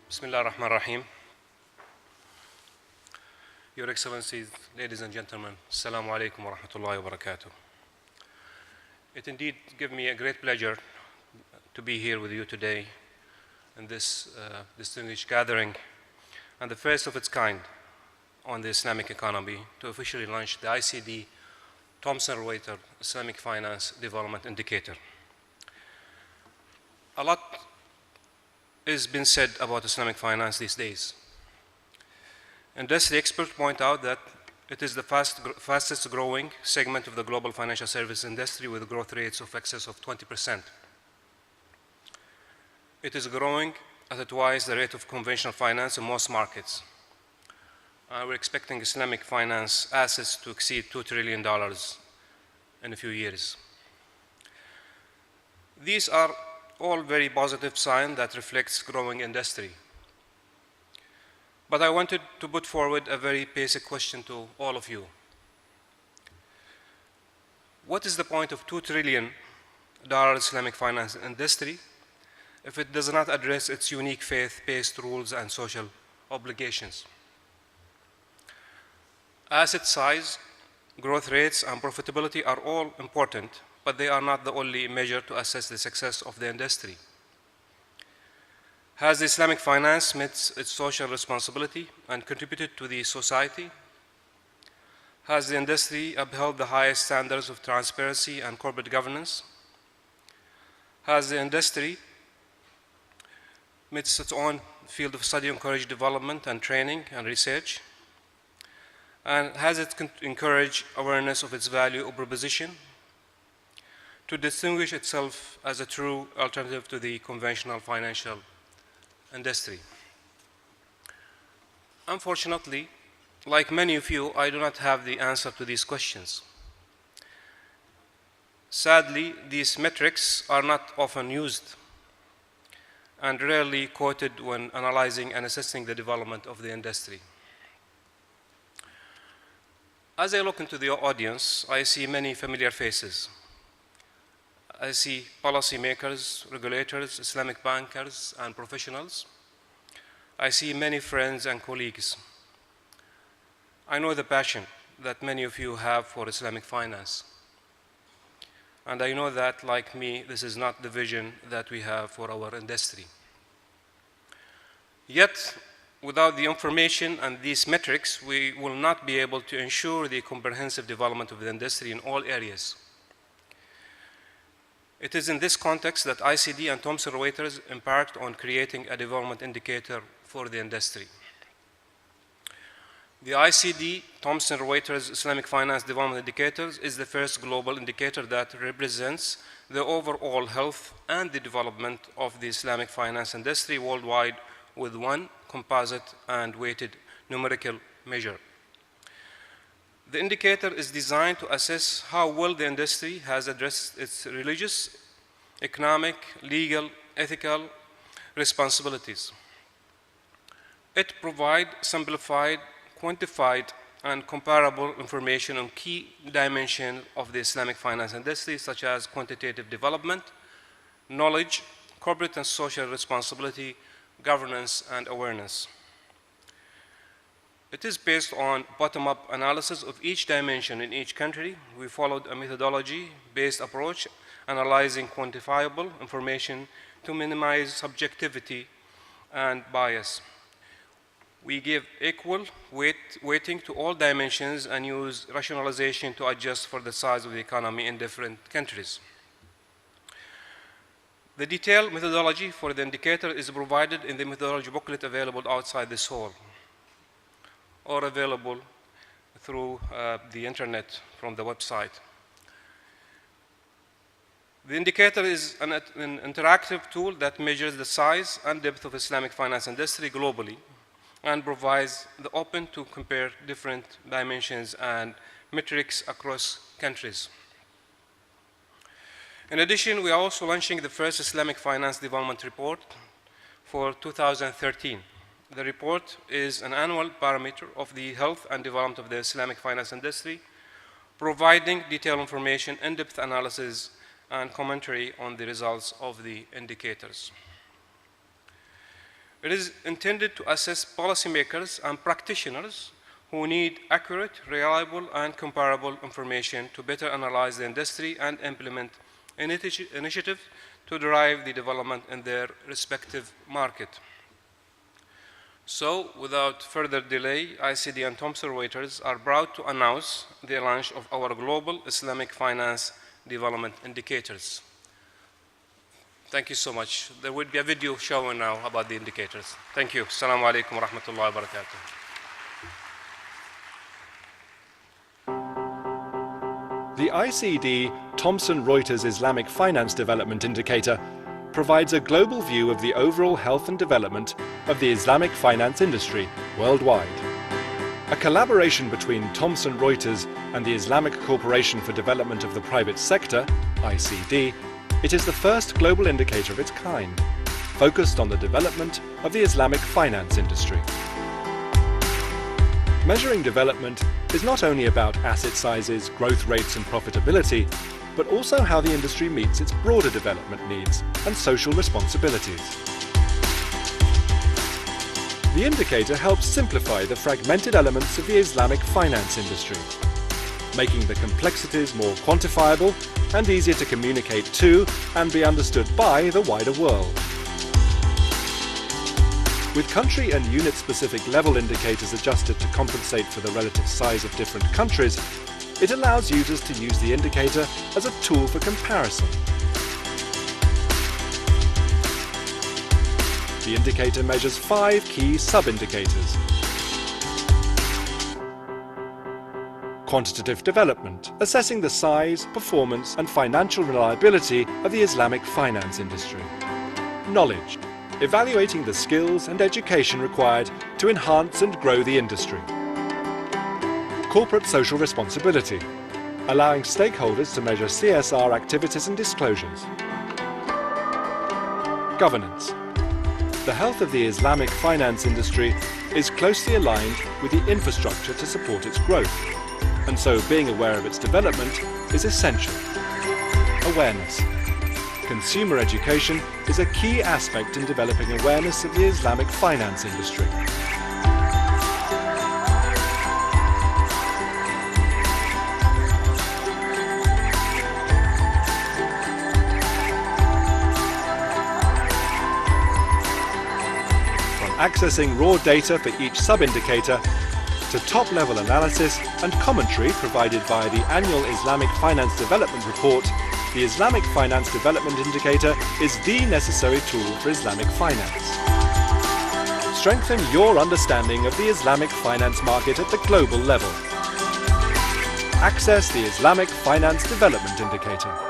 Bismillah ar-Rahman ar-Rahim. Your Excellencies, ladies and gentlemen, Assalamu alaikum wa rahmatullahi wa barakatuh. It indeed gives me a great pleasure to be here with you today in this distinguished gathering and the first of its kind on the Islamic economy to officially launch the ICD Thomson Reuters Islamic Finance Development Indicator. A lot has been said about Islamic finance these days. Industry experts point out that it is the fastest growing segment of the global financial service industry with growth rates of excess of 20%. It is growing at twice the rate of conventional finance in most markets. We're expecting Islamic finance assets to exceed $2 trillion in a few years. These are all very positive signs that reflects growing industry. But I wanted to put forward a very basic question to all of you. What is the point of $2 trillion Islamic finance industry if it does not address its unique faith-based rules and social obligations? Asset size, growth rates, and profitability are all important, but they are not the only measure to assess the success of the industry. Has Islamic finance met its social responsibility and contributed to the society? Has the industry upheld the highest standards of transparency and corporate governance? Has the industry met its own field of study, encouraged development and training and research? And has it encouraged awareness of its value or proposition to distinguish itself as a true alternative to the conventional financial industry? Unfortunately, like many of you, I do not have the answer to these questions. Sadly, these metrics are not often used and rarely quoted when analyzing and assessing the development of the industry. As I look into the audience, I see many familiar faces. I see policymakers, regulators, Islamic bankers, and professionals. I see many friends and colleagues. I know the passion that many of you have for Islamic finance. And I know that, like me, this is not the vision that we have for our industry. Yet, without the information and these metrics, we will not be able to ensure the comprehensive development of the industry in all areas. It is in this context that ICD and Thomson Reuters embarked on creating a development indicator for the industry. The ICD Thomson Reuters Islamic Finance Development Indicators is the first global indicator that represents the overall health and the development of the Islamic finance industry worldwide with one composite and weighted numerical measure. The indicator is designed to assess how well the industry has addressed its religious, economic, legal, ethical responsibilities. It provides simplified, quantified, and comparable information on key dimensions of the Islamic finance industry, such as quantitative development, knowledge, corporate and social responsibility, governance, and awareness. It is based on bottom-up analysis of each dimension in each country. We followed a methodology-based approach, analyzing quantifiable information to minimize subjectivity and bias. We give equal weighting to all dimensions and use rationalization to adjust for the size of the economy in different countries. The detailed methodology for the indicator is provided in the methodology booklet available outside this hall or available through the internet from the website. The indicator is an interactive tool that measures the size and depth of Islamic finance industry globally and provides the open to compare different dimensions and metrics across countries. In addition, we are also launching the first Islamic Finance Development Report for 2013. The report is an annual parameter of the health and development of the Islamic finance industry, providing detailed information, in-depth analysis, and commentary on the results of the indicators. It is intended to assess policymakers and practitioners who need accurate, reliable, and comparable information to better analyze the industry and implement initiatives to drive the development in their respective market. So, without further delay, ICD and Thomson Reuters are proud to announce the launch of our Global Islamic Finance Development Indicators. Thank you so much. There will be a video showing now about the indicators. Thank you. Assalamu alaikum wa rahmatullahi wa barakatuh. The ICD Thomson Reuters Islamic Finance Development Indicator provides a global view of the overall health and development of the Islamic finance industry worldwide. A collaboration between Thomson Reuters and the Islamic Corporation for Development of the Private Sector, ICD, it is the first global indicator of its kind, focused on the development of the Islamic finance industry. Measuring development is not only about asset sizes, growth rates and profitability, but also how the industry meets its broader development needs and social responsibilities. The indicator helps simplify the fragmented elements of the Islamic finance industry, making the complexities more quantifiable and easier to communicate to and be understood by the wider world. With country and unit-specific level indicators adjusted to compensate for the relative size of different countries, it allows users to use the indicator as a tool for comparison. The indicator measures 5 key sub-indicators. Quantitative development, assessing the size, performance and financial reliability of the Islamic finance industry. Knowledge, evaluating the skills and education required to enhance and grow the industry. Corporate social responsibility, allowing stakeholders to measure CSR activities and disclosures. Governance. The health of the Islamic finance industry is closely aligned with the infrastructure to support its growth, and so being aware of its development is essential. Awareness. Consumer education is a key aspect in developing awareness of the Islamic finance industry. From accessing raw data for each sub-indicator to top-level analysis and commentary provided via the annual Islamic Finance Development Report, the Islamic Finance Development Indicator is the necessary tool for Islamic finance. Strengthen your understanding of the Islamic finance market at the global level. Access the Islamic Finance Development Indicator.